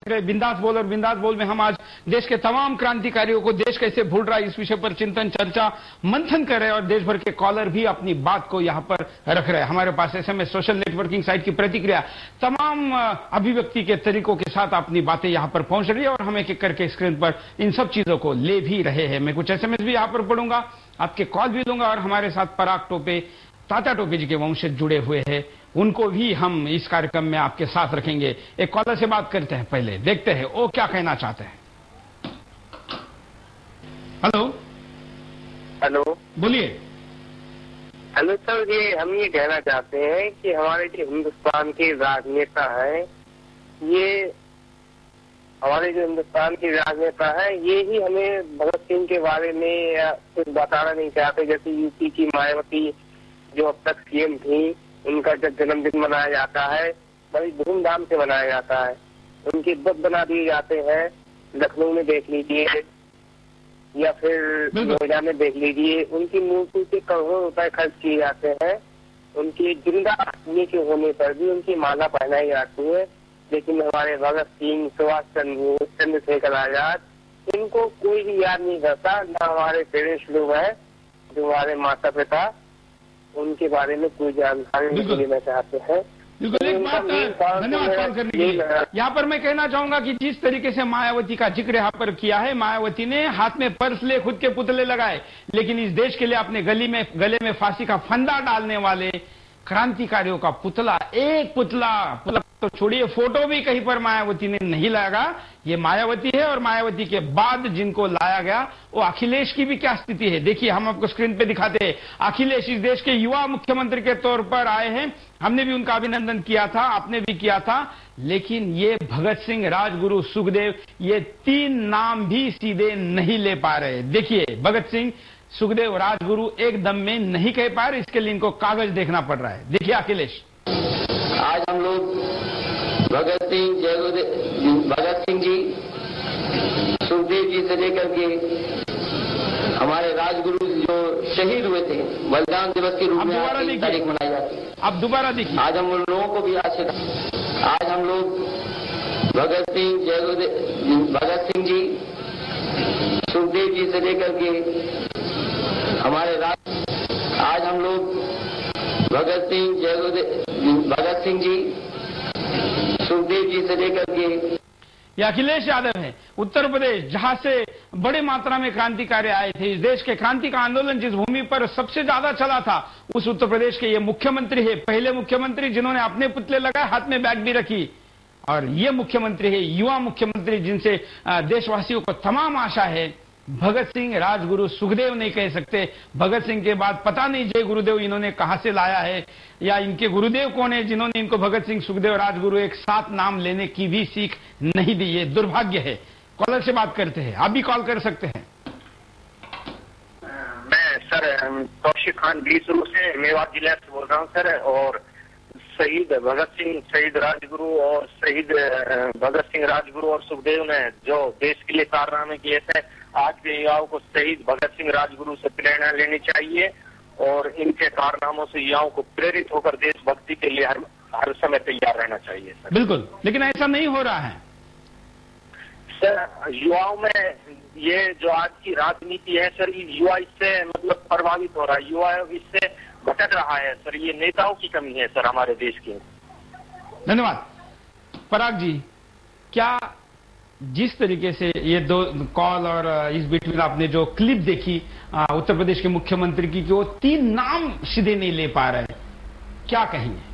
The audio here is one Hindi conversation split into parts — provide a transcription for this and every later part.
बिंदास बोल और बिंदास बोल में हम आज देश के तमाम क्रांतिकारियों को देश कैसे भूल रहा है इस विषय पर चिंतन चर्चा मंथन कर रहे हैं और देश भर के कॉलर भी अपनी बात को यहां पर रख रहे हैं। हमारे पास एसएमएस सोशल नेटवर्किंग साइट की प्रतिक्रिया तमाम अभिव्यक्ति के तरीकों के साथ अपनी बातें यहां पर पहुंच रही है और हम एक एक करके स्क्रीन पर इन सब चीजों को ले भी रहे हैं। मैं कुछ एसएमएस भी यहां पर पढ़ूंगा, आपके कॉल भी लूंगा और हमारे साथ पराग टोपे ताता टोपे जी के वंशज जुड़े हुए हैं, उनको भी हम इस कार्यक्रम में आपके साथ रखेंगे। एक कॉलर से बात करते हैं, पहले देखते हैं वो क्या कहना चाहते हैं। हेलो हेलो, बोलिए। हेलो सर, ये हम ये कहना चाहते हैं कि हमारे जो हिंदुस्तान के राजनेता हैं, ये हमारे जो हिंदुस्तान के राजनेता हैं, ये ही हमें भगत सिंह के बारे में कुछ बताना नहीं चाहते। जैसे यूपी की मायावती जो अब तक सीएम थी, उनका जब जन्मदिन मनाया जाता है बड़ी धूमधाम से मनाया जाता है, उनके बुत बना दिए जाते हैं। लखनऊ में देख लीजिए या फिर नोएडा में देख लीजिए, उनकी मूर्ति पे करोड़ों रुपए खर्च किए जाते हैं। उनकी जिंदा आदमी के होने पर भी उनकी माला पहनाई जाती है। लेकिन हमारे भगत सिंह, सुभाष चंद्र बोस, चंद्रशेखर आजाद, इनको कोई भी याद नहीं करता। न हमारे पेरेंट्स लोग हैं जो हमारे माता पिता, उनके बारे में कोई जानकारी नहीं लेना चाहते हैं। बिल्कुल, एक बात धन्यवाद कॉल करने के लिए। यहाँ पर मैं कहना चाहूंगा कि जिस तरीके से मायावती का जिक्र यहाँ पर किया है, मायावती ने हाथ में पर्स ले खुद के पुतले लगाए, लेकिन इस देश के लिए अपने गले में फांसी का फंदा डालने वाले क्रांतिकारियों का पुतला, एक पुतला तो छोड़िए, फोटो भी कहीं पर मायावती ने नहीं लगा। ये मायावती है और मायावती के बाद जिनको लाया गया वो अखिलेश की भी क्या स्थिति है, देखिए हम आपको स्क्रीन पे दिखाते हैं। अखिलेश इस देश के युवा मुख्यमंत्री के तौर पर आए हैं, हमने भी उनका अभिनंदन किया था, आपने भी किया था, लेकिन ये भगत सिंह, राजगुरु, सुखदेव, ये तीन नाम भी सीधे नहीं ले पा रहे। देखिए भगत सिंह, सुखदेव, राजगुरु एकदम में नहीं कह पा रहे, इसके लिए इनको कागज देखना पड़ रहा है। देखिए अखिलेश। आज हम लोग भगत सिंह जी, सुखदेव जी से लेकर के हमारे राजगुरु जो शहीद हुए थे, बलिदान दिवस के रूप में तारीख मनाई जाती है। अब दोबारा देखिए। आज हम उन लोगों को भी आज हम लोग भगत सिंह जी, सुखदेव जी से लेकर के हमारे आज हम लोग भगत सिंह जी, सुखदेव जी से लेकर के ये अखिलेश यादव है, उत्तर प्रदेश, जहां से बड़ी मात्रा में क्रांतिकारी आए थे। इस देश के क्रांति का आंदोलन जिस भूमि पर सबसे ज्यादा चला था, उस उत्तर प्रदेश के ये मुख्यमंत्री है, पहले मुख्यमंत्री जिन्होंने अपने पुतले लगाए, हाथ में बैग भी रखी, और ये मुख्यमंत्री है, युवा मुख्यमंत्री, जिनसे देशवासियों को तमाम आशा है। भगत सिंह, राजगुरु, सुखदेव नहीं कह सकते। भगत सिंह के बाद पता नहीं जय गुरुदेव इन्होंने कहां से लाया है, या इनके गुरुदेव कौन है जिन्होंने इनको भगत सिंह, सुखदेव, राजगुरु एक साथ नाम लेने की भी सीख नहीं दी। ये दुर्भाग्य है। कॉलर से बात करते हैं, आप भी कॉल कर सकते हैं। मैं सर कौशिक खान बीसरू से मेवात जिले से बोल रहा हूँ सर। और शहीद भगत सिंह, शहीद राजगुरु और शहीद भगत सिंह, राजगुरु और सुखदेव ने जो देश के लिए कारनामे किए थे, आज के युवाओं को शहीद भगत सिंह, राजगुरु से प्रेरणा लेनी चाहिए और इनके कारनामों से युवाओं को प्रेरित होकर देशभक्ति के लिए हर समय तैयार रहना चाहिए सर। बिल्कुल, लेकिन ऐसा नहीं हो रहा है सर। युवाओं में ये जो आज की राजनीति है सर, युवा इससे मतलब प्रभावित हो रहा है, युवा इससे भटक रहा है सर। ये नेताओं की कमी है सर हमारे देश की। धन्यवाद। पराग जी, क्या जिस तरीके से ये दो कॉल और इस बीच में आपने जो क्लिप देखी उत्तर प्रदेश के मुख्यमंत्री की, कि वो तीन नाम सीधे नहीं ले पा रहे, क्या कहेंगे?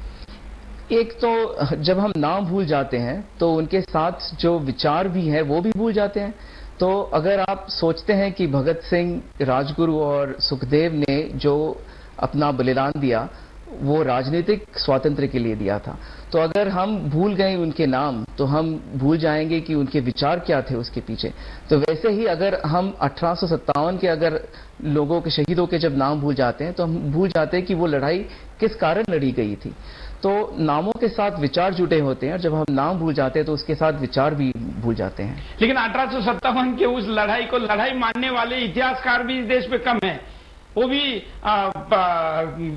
एक तो जब हम नाम भूल जाते हैं तो उनके साथ जो विचार भी है वो भी भूल जाते हैं। तो अगर आप सोचते हैं कि भगत सिंह, राजगुरु और सुखदेव ने जो अपना बलिदान दिया वो राजनीतिक स्वातंत्र्य के लिए दिया था, तो अगर हम भूल गए उनके नाम तो हम भूल जाएंगे कि उनके विचार क्या थे उसके पीछे। तो वैसे ही अगर हम 1857 के अगर लोगों के, शहीदों के जब नाम भूल जाते हैं तो हम भूल जाते हैं कि वो लड़ाई किस कारण लड़ी गई थी। तो नामों के साथ विचार जुटे होते हैं और जब हम नाम भूल जाते हैं तो उसके साथ विचार भी भूल जाते हैं। लेकिन 1857 के उस लड़ाई को लड़ाई मानने वाले इतिहासकार भी इस देश पे कम है। वो भी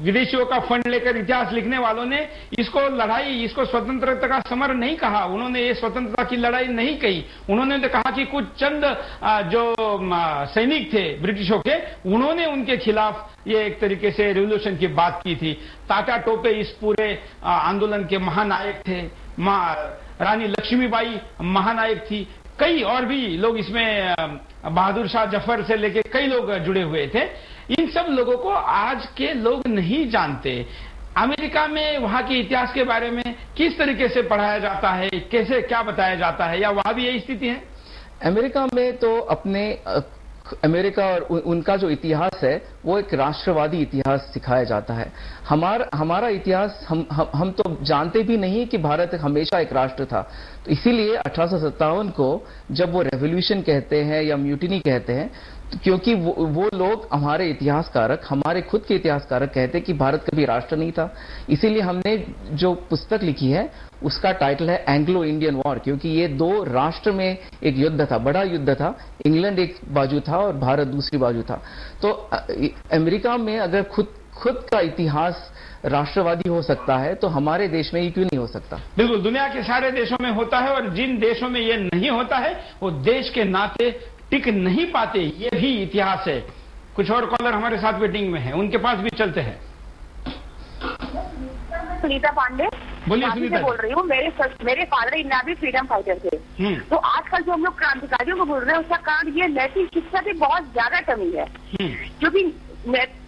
विदेशियों का फंड लेकर इतिहास लिखने वालों ने इसको स्वतंत्रता का समर नहीं कहा। उन्होंने ये स्वतंत्रता की लड़ाई नहीं कही। उन्होंने तो कहा कि कुछ चंद जो सैनिक थे ब्रिटिशों के, उन्होंने उनके खिलाफ ये एक तरीके से रिवॉल्यूशन की बात की थी। तात्या टोपे इस पूरे आंदोलन के महानायक थे। रानी लक्ष्मीबाई महानायक थी। कई और भी लोग इसमें, बहादुर शाह जफर से लेके कई लोग जुड़े हुए थे। इन सब लोगों को आज के लोग नहीं जानते। अमेरिका में वहां के इतिहास के बारे में किस तरीके से पढ़ाया जाता है, कैसे क्या बताया जाता है, या वहां भी यही स्थिति है? अमेरिका में तो अमेरिका और उनका जो इतिहास है वो एक राष्ट्रवादी इतिहास सिखाया जाता है। हमारा इतिहास हम तो जानते भी नहीं कि भारत हमेशा एक राष्ट्र था। तो इसीलिए 1857 को जब वो रेवोल्यूशन कहते हैं या म्यूटिनी कहते हैं, तो क्योंकि वो लोग हमारे इतिहासकारक, हमारे खुद के इतिहासकारक कहते हैं कि भारत कभी राष्ट्र नहीं था। इसीलिए हमने जो पुस्तक लिखी है उसका टाइटल है एंग्लो इंडियन वॉर, क्योंकि ये दो राष्ट्र में एक युद्ध था, बड़ा युद्ध था। इंग्लैंड एक बाजू था और भारत दूसरी बाजू था। तो अमेरिका में अगर खुद का इतिहास राष्ट्रवादी हो सकता है तो हमारे देश में ये क्यों नहीं हो सकता? बिल्कुल, दुनिया के सारे देशों में होता है, और जिन देशों में ये नहीं होता है वो देश के नाते टिक नहीं पाते। ये भी इतिहास है। कुछ और कॉलर हमारे साथ वेटिंग में है, उनके पास भी चलते हैं। सुनीता पांडे बोलिए। सुनीता बोल रही हूँ। मेरे फादर इन भी फ्रीडम फाइटर थे। तो आजकल जो हम लोग क्रांतिकारियों को बोल रहे हैं उसका कारण ये नैतिक शिक्षा की बहुत ज्यादा कमी है। क्योंकि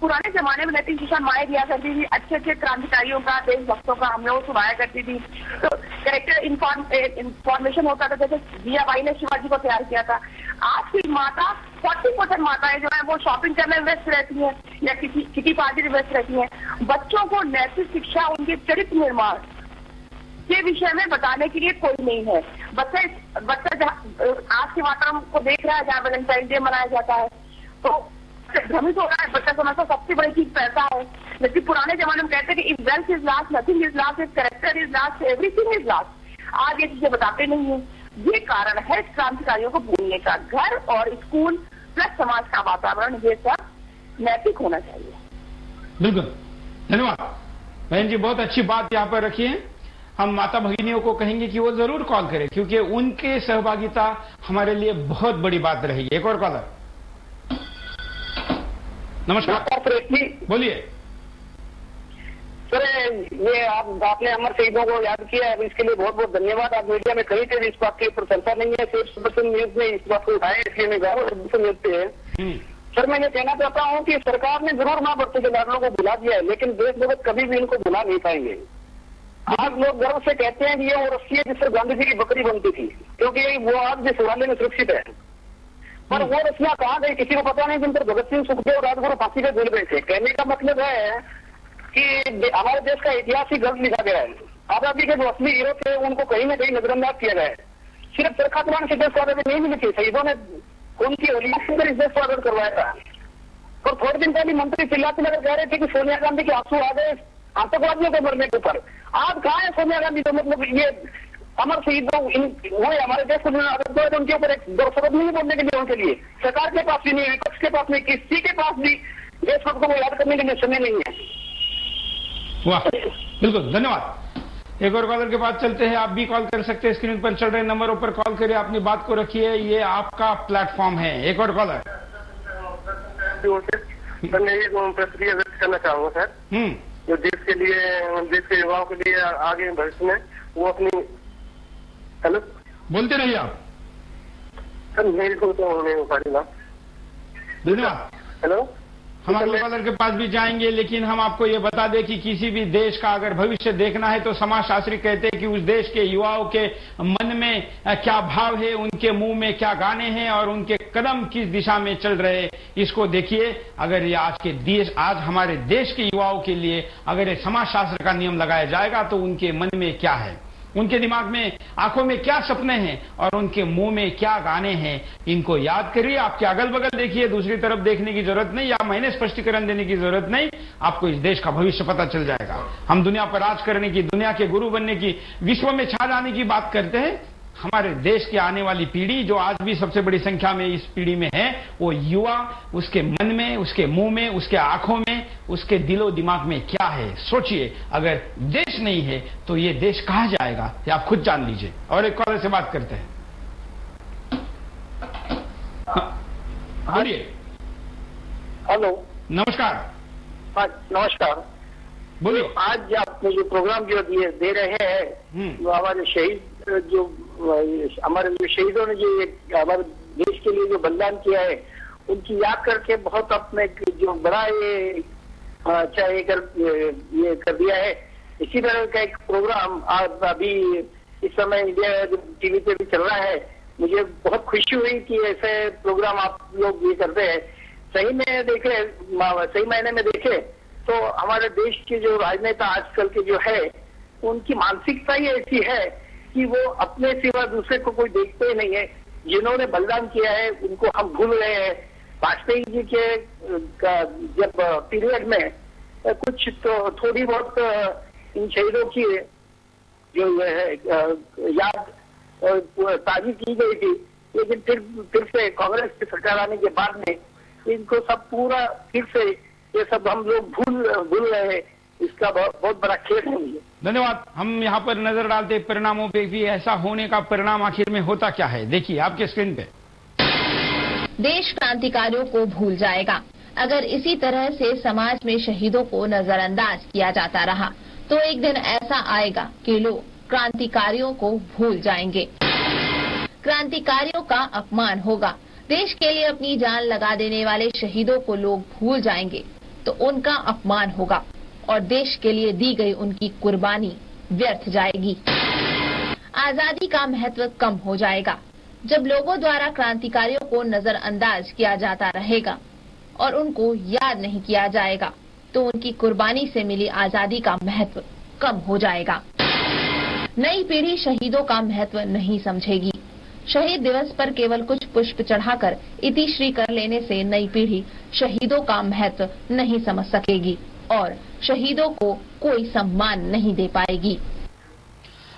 पुराने जमाने में नैतिक शिक्षा माए दिया करती थी, अच्छे अच्छे क्रांतिकारियों का, देशभक्तों का हम लोग सुनाया करती थी। तो कैरेक्टर इंफॉर्मेशन होता था, जैसे जियाबाई ने शिवाजी को तैयार किया था। आज की माता 40% माताएं जो है वो शॉपिंग करने में व्यस्त रहती हैं या किसी पार्टी में व्यस्त रहती हैं। बच्चों को नैतिक शिक्षा, उनके चरित्र निर्माण के विषय में बताने के लिए कोई नहीं है। बच्चा आज के वातावरण को देख रहा है जहाँ वैलेंटाइन डे मनाया जाता है तो भ्रमित हो रहा है। बच्चा समझता सबसे बड़ी चीज पैसा है, जबकि पुराने जमाने में कहते हैं कि if wealth is last, nothing is last, if character is last, everything is last. आज ये चीजें बताते नहीं है। ये कारण है क्रांतिकारियों को भूलने का। घर और स्कूल प्लस समाज का वातावरण, ये सब नैतिक होना चाहिए। बिल्कुल, धन्यवाद बहन जी, बहुत अच्छी बात यहाँ पर रखी है। हम माता भगिनियों को कहेंगे कि वो जरूर कॉल करें, क्योंकि उनके सहभागिता हमारे लिए बहुत बड़ी बात रहेगी। एक और कॉलर। नमस्कार, बोलिए सर। ये आपने अमर शहीदों को याद किया है, इसके लिए बहुत बहुत धन्यवाद। आप मीडिया में कहीं से भी इस बात की प्रशंसा नहीं है, सिर्फ सुदर्शन न्यूज ने इस बात को उठाया, इसलिए मैं सुदर्शन न्यूज पे है। सर, मैं ये कहना चाहता हूँ कि सरकार ने जरूर माँ बच्चों के लाडलों को भुला दिया है, लेकिन देशभक्त कभी भी इनको भुला नहीं पाएंगे। आज लोग गर्व से कहते हैं कि ये वो रस्सी है जिससे गांधी जी की बकरी बनती थी, क्योंकि वो आज भी शिवालय में सुरक्षित है। पर वो रस्सियां कहाँ गई किसी को पता नहीं, जिन पर भगत सिंह, सुखदेव, राजगुरु फांसी पे झूल गए थे। कहने का मतलब है कि हमारे देश का इतिहास ही गलत लिखा गया है। आजादी के जो असली हीरो थे उनको कहीं न कहीं नजरअंदाज किया गया है। सिर्फ चरखा चलाने से देश को आजादी नहीं मिली थी, शहीदों ने उनकी होली इस देश को आजाद करवाया था। और थोड़े दिन पहले मंत्री चिल्लाते नगर कह रहे थे कि सोनिया गांधी के आंसू आ गए आतंकवादियों के मरने के ऊपर। आज कहाँ है सोनिया गांधी? तो मतलब ये अमर शहीदों वो हमारे देश को आजाद, उनके ऊपर एक दो शब्द नहीं बोलने के लिए उनके लिए सरकार के पास भी नहीं, विपक्ष के पास नहीं, किसी के पास भी देशभक्तों को याद करने के लिए समय नहीं है। वाह, बिल्कुल, धन्यवाद। एक और कॉलर के पास चलते हैं। आप भी कॉल कर सकते हैं, स्क्रीन पर चल रहे नंबरों पर कॉल करिए, अपनी बात को रखिए, ये आपका प्लेटफॉर्म है। एक और कॉलर। सर, मैं ये प्रतिक्रिया व्यक्त करना चाहूंगा सर, जो देश के लिए, देश के युवाओं के लिए आगे भविष्य में वो अपनी, हेलो बोलते रहिए आप सर। मेरी को तो नहीं हो पा रही ना। धन्यवाद। हेलो, हम अगले कॉलर के पास भी जाएंगे, लेकिन हम आपको ये बता दें कि किसी भी देश का अगर भविष्य देखना है तो समाजशास्त्री कहते हैं कि उस देश के युवाओं के मन में क्या भाव है, उनके मुंह में क्या गाने हैं और उनके कदम किस दिशा में चल रहे, इसको देखिए। अगर ये आज हमारे देश के युवाओं के लिए अगर ये समाजशास्त्र का नियम लगाया जाएगा तो उनके मन में क्या है, उनके दिमाग में, आंखों में क्या सपने हैं और उनके मुंह में क्या गाने हैं, इनको याद करिए। आपके अगल बगल देखिए, दूसरी तरफ देखने की जरूरत नहीं, या मैंने स्पष्टीकरण देने की जरूरत नहीं। आपको इस देश का भविष्य पता चल जाएगा। हम दुनिया पर राज करने की, दुनिया के गुरु बनने की, विश्व में छा जाने की बात करते हैं। हमारे देश की आने वाली पीढ़ी, जो आज भी सबसे बड़ी संख्या में इस पीढ़ी में है, वो युवा, उसके मन में, उसके मुंह में, उसके आंखों में, उसके दिलो दिमाग में क्या है। सोचिए, अगर देश नहीं है तो ये देश कहां जाएगा, ये आप खुद जान लीजिए। और एक कॉलर से बात करते हैं। बोलिए। हेलो, नमस्कार। हाँ, नमस्कार। बोलिए। तो आज आपने जो प्रोग्राम जो दे रहे हैं, वो हमारे शहीद हमारे शहीदों ने जो हमारे देश के लिए जो बलिदान किया है, उनकी याद करके बहुत अपने जो बड़ा ये अच्छा ये कर दिया है। इसी तरह का एक प्रोग्राम आज अभी इस समय इंडिया टीवी पे भी चल रहा है। मुझे बहुत खुशी हुई कि ऐसे प्रोग्राम आप लोग ये करते हैं। सही मायने में देखे तो हमारे देश के जो राजनेता आजकल के जो है, उनकी मानसिकता ही ऐसी है कि वो अपने सिवा दूसरे को कोई देखते ही नहीं है। जिन्होंने बलिदान किया है उनको हम भूल गए हैं। वाजपेयी जी के जब पीरियड में कुछ तो थोड़ी बहुत इन शहीदों की जो है याद ताजी की गई थी, लेकिन फिर से कांग्रेस की सरकार आने के बाद में इनको सब पूरा फिर से ये सब हम लोग भूल रहे हैं। इसका बहुत बड़ा खेद है मुझे। धन्यवाद। हम यहाँ पर नजर डालते परिणामों पे भी, ऐसा होने का परिणाम आखिर में होता क्या है, देखिए आपके स्क्रीन पे। देश क्रांतिकारियों को भूल जाएगा। अगर इसी तरह से समाज में शहीदों को नजरअंदाज किया जाता रहा तो एक दिन ऐसा आएगा कि लोग क्रांतिकारियों को भूल जाएंगे। क्रांतिकारियों का अपमान होगा। देश के लिए अपनी जान लगा देने वाले शहीदों को लोग भूल जाएंगे तो उनका अपमान होगा और देश के लिए दी गई उनकी कुर्बानी व्यर्थ जाएगी। आजादी का महत्व कम हो जाएगा। जब लोगों द्वारा क्रांतिकारियों को नजरअंदाज किया जाता रहेगा और उनको याद नहीं किया जाएगा तो उनकी कुर्बानी से मिली आजादी का महत्व कम हो जाएगा। नई पीढ़ी शहीदों का महत्व नहीं समझेगी। शहीद दिवस पर केवल कुछ पुष्प चढ़ाकर इतिश्री कर लेने से नई पीढ़ी शहीदों का महत्व नहीं समझ सकेगी और शहीदों को कोई सम्मान नहीं दे पाएगी।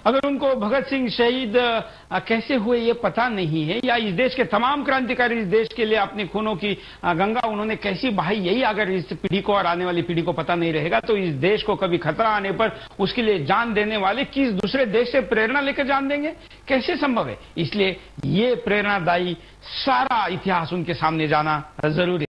अगर उनको भगत सिंह शहीद कैसे हुए ये पता नहीं है, या इस देश के तमाम क्रांतिकारी इस देश के लिए अपने खूनों की गंगा उन्होंने कैसी बहाई, यही अगर इस पीढ़ी को और आने वाली पीढ़ी को पता नहीं रहेगा तो इस देश को कभी खतरा आने पर उसके लिए जान देने वाले किस दूसरे देश से प्रेरणा लेकर जान देंगे, कैसे संभव है। इसलिए ये प्रेरणादायी सारा इतिहास उनके सामने जाना जरूरी है।